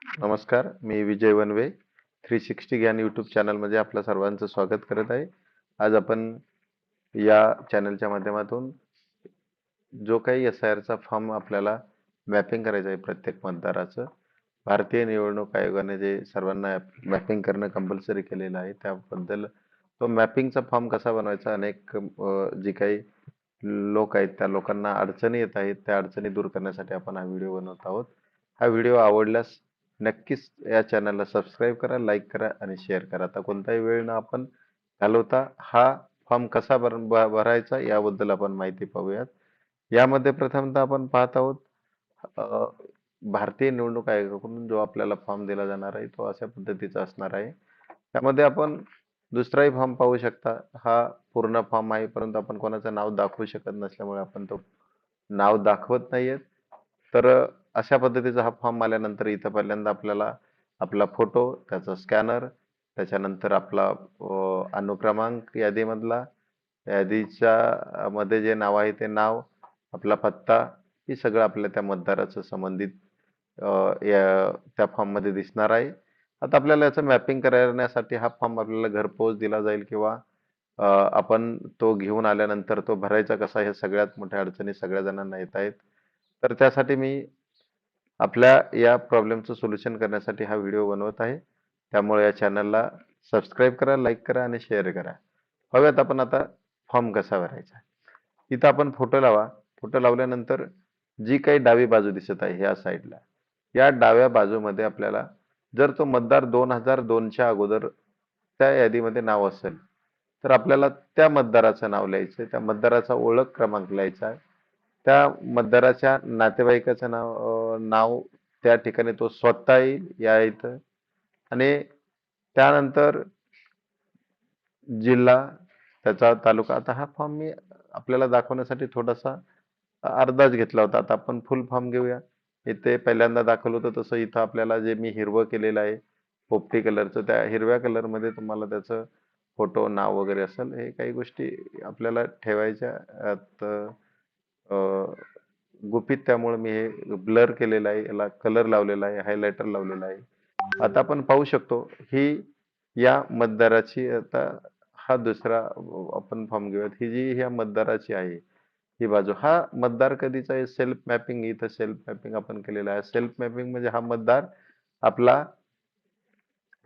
नमस्कार, मी विजय वनवे 360 ज्ञान यूट्यूब चॅनलमध्ये आपल्या सर्वांचं स्वागत करत आहे. आज आपण या चॅनलच्या माध्यमातून जो काही एस-आय-आरचा फॉर्म आपल्याला मॅपिंग करायचं आहे प्रत्येक मतदाराचं, भारतीय निवडणूक आयोगाने जे सर्वांना मॅपिंग करणं कंपल्सरी केलेलं आहे, त्याबद्दल तो मॅपिंगचा फॉर्म कसा बनवायचा अनेक जे काही लोक आहेत त्या लोकांना अडचणी येत आहेत, त्या अडचणी दूर करण्यासाठी आपण हा व्हिडिओ बनवत आहोत. हा व्हिडिओ आवडल्यास नक्कीच या चॅनलला सबस्क्राईब करा, लाईक करा आणि शेअर करा. आता कोणताही वेळ न आपण घालवता हा फॉर्म कसा भरायचा याबद्दल आपण माहिती पाहूयात. यामध्ये प्रथमतः आपण पाहत आहोत अ, भारतीय निवडणूक आयोगाकडून जो आपल्याला फॉर्म दिला जाणार आहे तो अशा पद्धतीचा असणार आहे. त्यामध्ये आपण दुसराही फॉर्म पाहू शकता. हा पूर्ण फॉर्म आहे, परंतु आपण कोणाचं नाव दाखवू शकत नसल्यामुळे आपण तो नाव दाखवत नाहीयेत. तर अशा पद्धतीचा हा फॉर्म आल्यानंतर इथं पहिल्यांदा आपल्याला आपला फोटो, त्याचा स्कॅनर, त्याच्यानंतर आपला अनुक्रमांक यादीमधला, यादीच्या मध्ये जे नाव आहे ते नाव, आपला पत्ता, हे सगळं आपल्या त्या मतदाराचं संबंधित त्या फॉर्ममध्ये दिसणार आहे. आता आपल्याला याचं मॅपिंग करण्यासाठी हा फॉर्म आपल्याला घरपोच दिला जाईल किंवा आपण तो घेऊन आल्यानंतर तो भरायचा कसा, हे सगळ्यात मोठ्या अडचणी सगळ्या जणांना येत आहेत. तर त्यासाठी मी आपल्या या प्रॉब्लेमचं सोल्युशन करण्यासाठी हा व्हिडिओ बनवत आहे. त्यामुळे या चॅनलला सबस्क्राईब करा, लाईक करा आणि शेअर करा. पाहूयात आपण आता फॉर्म कसा भरायचा. इथं आपण फोटो लावा. फोटो लावल्यानंतर जी काही डावी बाजू दिसत आहे ह्या साईडला, या डाव्या बाजूमध्ये आपल्याला जर तो मतदार 2002च्या अगोदर त्या यादीमध्ये नाव असेल, तर आपल्याला त्या मतदाराचं नाव लिहायचं, त्या मतदाराचा ओळख क्रमांक लिहायचा, त्या मतदाराच्या नातेवाईकाचं नाव त्या ठिकाणी तो स्वतः येईल या इथं. आणि त्यानंतर जिल्हा, त्याचा तालुका. आता हा फॉर्म मी आपल्याला दाखवण्यासाठी थोडासा अर्धाच घेतला होता. आता आपण फुल फॉर्म घेऊया. इथे पहिल्यांदा दाखवलं होतं तसं इथं आपल्याला जे मी हिरवं केलेलं आहे पोपटी कलरचं, त्या हिरव्या कलरमध्ये तुम्हाला त्याचं फोटो, नाव वगैरे असेल. हे काही गोष्टी आपल्याला ठेवायच्या आहेत गुपित, त्यामुळे मी हे ब्लर केलेलं आहे, याला कलर लावलेला आहे, हायलायटर लावलेला आहे. आता आपण पाहू शकतो ही या मतदाराची, आता हा दुसरा आपण फॉर्म घेऊयात. ही जी ह्या मतदाराची आहे ही बाजू, हा मतदार कधीचा आहे सेल्फ मॅपिंग, इथं सेल्फ मॅपिंग आपण केलेलं आहे. सेल्फ मॅपिंग म्हणजे हा मतदार आपला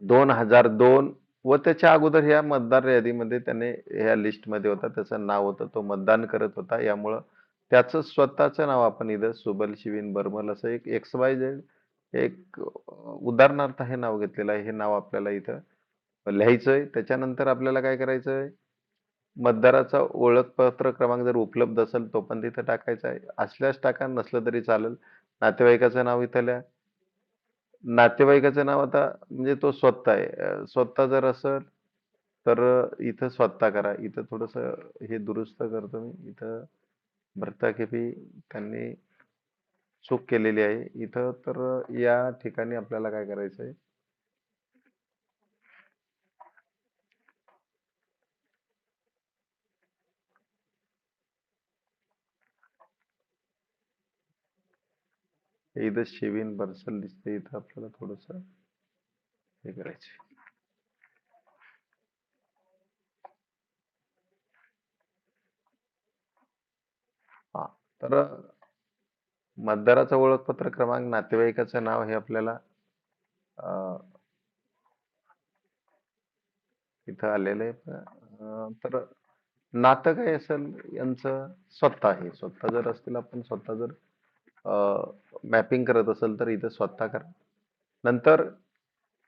2002 व त्याच्या अगोदर ह्या मतदार यादीमध्ये त्याने ह्या लिस्टमध्ये होता, त्याचं नाव होतं, तो मतदान करत होता. यामुळं त्याचं स्वतःचं नाव आपण इथं सुबल शिवीन बर्मल असं एक XYZ एक उदाहरणार्थ हे नाव घेतलेलं आहे. हे नाव आपल्याला इथं लिहायचंय. त्याच्यानंतर आपल्याला काय करायचंय, मतदाराचा ओळखपत्र क्रमांक जर उपलब्ध असेल तो पण तिथं टाकायचा आहे. असल्यास टाका, नसलं तरी चालेल. नातेवाईकाचं नाव इथं लिहा. नातेवाईकाचं नाव आता म्हणजे तो स्वतः आहे. स्वतः जर असेल तर इथं स्वतः करा. इथं थोडंसं हे दुरुस्त करतो मी. इथं भरताखेपी त्यांनी चूक केलेली आहे. इथं तर या ठिकाणी आपल्याला काय करायचंय, इथं शिवीन बर्सल दिसते, इथं आपल्याला थोडंसं हे करायचं. हा, तर मतदाराचा ओळखपत्र क्रमांक, नातेवाईकाचं नाव हे आपल्याला इथं आलेलं आहे. तर नातं काय असेल यांचं, स्वतः आहे. स्वतः जर असतील, आपण स्वतः जर मॅपिंग करत असेल तर इथं स्वतः करा. नंतर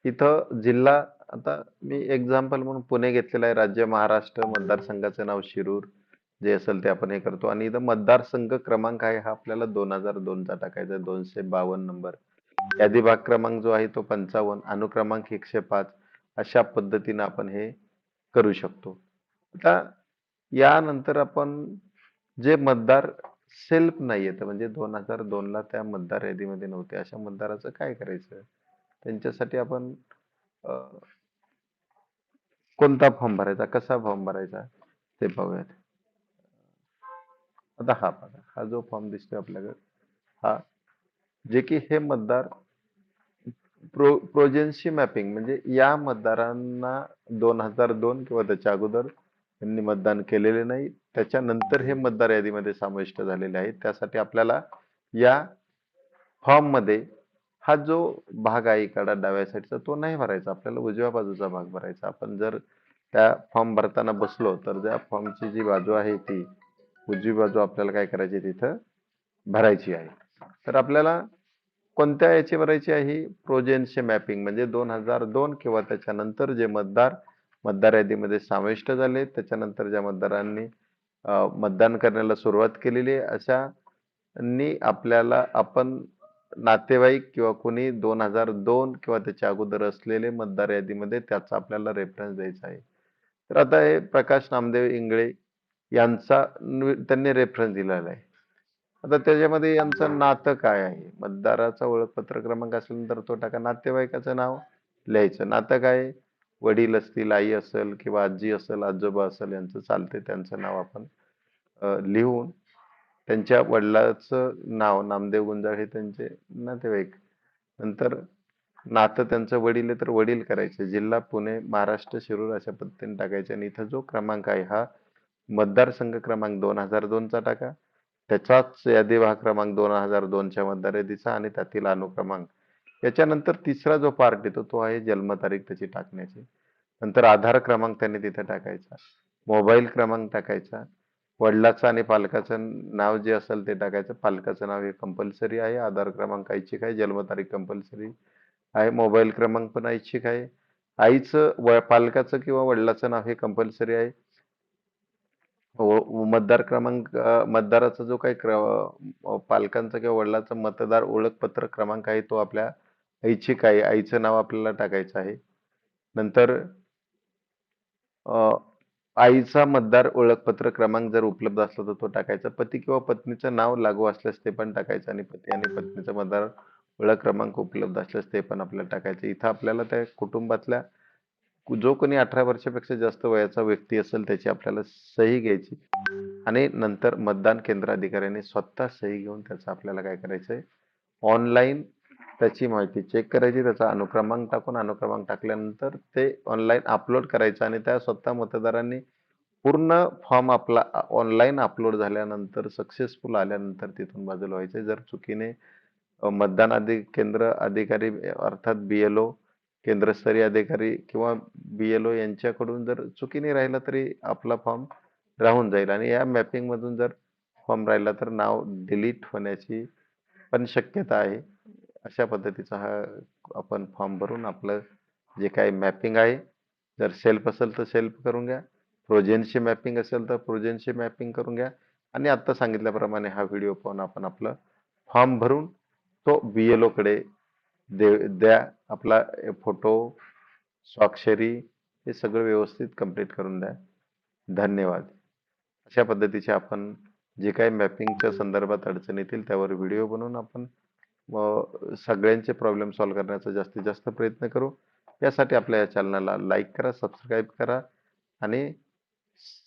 इथं जिल्हा, आता मी एक्झाम्पल म्हणून पुणे घेतलेलं आहे. राज्य महाराष्ट्र, मतदारसंघाचं नाव शिरूर, जे असेल ते आपण हे करतो. आणि इथं मतदारसंघ क्रमांक आहे हा आपल्याला 2002चा टाकायचा आहे, 252 नंबर. यादी भाग क्रमांक जो आहे तो 55, अनुक्रमांक 105. अशा पद्धतीने आपण हे करू शकतो. आता यानंतर आपण जे मतदार सेल्फ नाही आहेत, म्हणजे 2002ला त्या मतदार यादीमध्ये नव्हते, अशा मतदाराचं काय करायचं, त्यांच्यासाठी आपण अ, कोणता फॉर्म भरायचा, कसा फॉर्म भरायचा ते पाहूयात. आता हा बघा, हा जो फॉर्म दिसतोय आपल्याकडे, हा जे की हे मतदार प्रोजेन्सी मॅपिंग म्हणजे या मतदारांना 2002 किंवा त्याच्या अगोदर त्यांनी मतदान केलेले नाही. त्याच्यानंतर हे मतदार यादीमध्ये समाविष्ट झालेले आहेत. त्यासाठी आपल्याला या फॉर्ममध्ये हा जो भाग आहे इकडा डाव्या साईडचा तो नाही भरायचा. आपल्याला उजव्या बाजूचा भाग भरायचा. आपण जर त्या फॉर्म भरताना बसलो तर त्या फॉर्मची जी बाजू आहे ती उजवी बाजू आपल्याला काय करायची तिथं भरायची आहे. तर आपल्याला कोणत्या याची भरायची आहे? प्रोजेन्सी मॅपिंग म्हणजे 2002 किंवा त्याच्यानंतर जे मतदार यादीमध्ये समाविष्ट झाले, त्याच्यानंतर ज्या मतदारांनी मतदान करण्याला सुरुवात केलेली आहे, अशांनी आपल्याला आपण नातेवाईक किंवा कोणी 2002 किंवा त्याच्या अगोदर असलेले मतदार यादीमध्ये त्याचा आपल्याला रेफरन्स द्यायचा आहे. तर आता हे प्रकाश नामदेव इंगळे यांचा त्यांनी रेफरन्स दिलेला आहे. आता त्याच्यामध्ये यांचं नातं काय आहे? मतदाराचा ओळखपत्र क्रमांक असेल तर तो टाका. नातेवाईकाचं नाव लिहायचं. नातं काय आहे? वडील असतील, आई असेल किंवा आजी असेल, आजोबा असेल यांचं चालते. त्यांचं नाव आपण लिहून त्यांच्या वडिलांचं नाव नामदेव गुंजाळ हे त्यांचे नातेवाईक. नंतर नातं त्यांचं वडील आहे तर वडील करायचे. जिल्हा पुणे, महाराष्ट्र, शिरूर अशा पद्धतीने टाकायचे आणि इथं जो क्रमांक आहे हा मतदारसंघ क्रमांक 2002 चा टाका. त्याचाच यादी भाग क्रमांक 2002च्या मतदार यादीचा आणि त्यातील अनुक्रमांक. याच्यानंतर तिसरा जो पार्ट येतो तो आहे जन्मतारीख त्याची टाकण्याची. नंतर आधार क्रमांक त्यांनी तिथे टाकायचा. मोबाईल क्रमांक टाकायचा. वडिलाचं आणि पालकाचं नाव जे असेल ते टाकायचं. पालकाचं नाव हे कंपल्सरी आहे. आधार क्रमांक ऐच्छिक आहे. जन्मतारीख कंपल्सरी आहे. मोबाईल क्रमांक पण ऐच्छिक आहे. आईचं पालकाचं किंवा वडिलाचं नाव हे कंपल्सरी आहे. मतदार क्रमांक मतदाराचा जो काही पालकांचा किंवा वडिलांचा मतदार ओळखपत्र क्रमांक आहे तो आपल्या ऐच्छिक आहे. आईचं नाव आपल्याला टाकायचं आहे. नंतर आईचा मतदार ओळखपत्र क्रमांक जर उपलब्ध असला तर तो टाकायचा. पती किंवा पत्नीचं नाव लागू असल्यास ते पण टाकायचं आणि पती आणि पत्नीचा मतदार ओळख क्रमांक उपलब्ध असल्यास ते पण आपल्याला टाकायचं. इथं आपल्याला त्या कुटुंबातल्या जो कोणी 18 वर्षापेक्षा जास्त वयाचा व्यक्ती असेल त्याची आपल्याला सही घ्यायची आणि नंतर मतदान केंद्र अधिकाऱ्याने स्वतः सही घेऊन त्याचं आपल्याला काय करायचंय ऑनलाईन त्याची माहिती चेक करायची. त्याचा अनुक्रमांक टाकून अनुक्रमांक टाकल्यानंतर ते ऑनलाईन अपलोड करायचं आणि त्या स्वतः मतदारांनी पूर्ण फॉर्म आपला ऑनलाईन अपलोड झाल्यानंतर सक्सेसफुल आल्यानंतर तिथून बाजूला व्हायचे. जर चुकीने मतदान केंद्र अधिकारी अर्थात BLO केंद्रस्तरीय अधिकारी किंवा BLO यांच्याकडून जर चुकीने राहिला तरी आपला फॉर्म राहून जाईल आणि या मॅपिंग मधून जर फॉर्म राहिला तर नाव डिलीट होण्याची पण शक्यता आहे. अशा पद्धतीचा हा आपण फॉर्म भरून आपलं जे काही मॅपिंग आहे जर सेल्फ असेल तर सेल्फ करून घ्या. प्रोजेन्सी मॅपिंग असेल तर प्रोजेन्सी मॅपिंग करून घ्या आणि आता सांगितल्याप्रमाणे हा व्हिडिओ पाहून आपण आपलं फॉर्म भरून तो BLO कडे द्या. आपला फोटो स्वाक्षरी हे सगळं व्यवस्थित कंप्लीट करून द्या. धन्यवाद. अशा पद्धतीचे आपण जे काही मॅपिंगच्या संदर्भात अडचणी येतील त्यावर व्हिडिओ बनवून आपण सगळ्यांचे प्रॉब्लेम सॉल्व्ह करण्याचा जास्तीत जास्त प्रयत्न करू. यासाठी आपल्या या चॅनलला लाईक करा, सबस्क्राईब करा आणि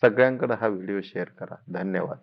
सगळ्यांकडे हा व्हिडिओ शेअर करा. धन्यवाद.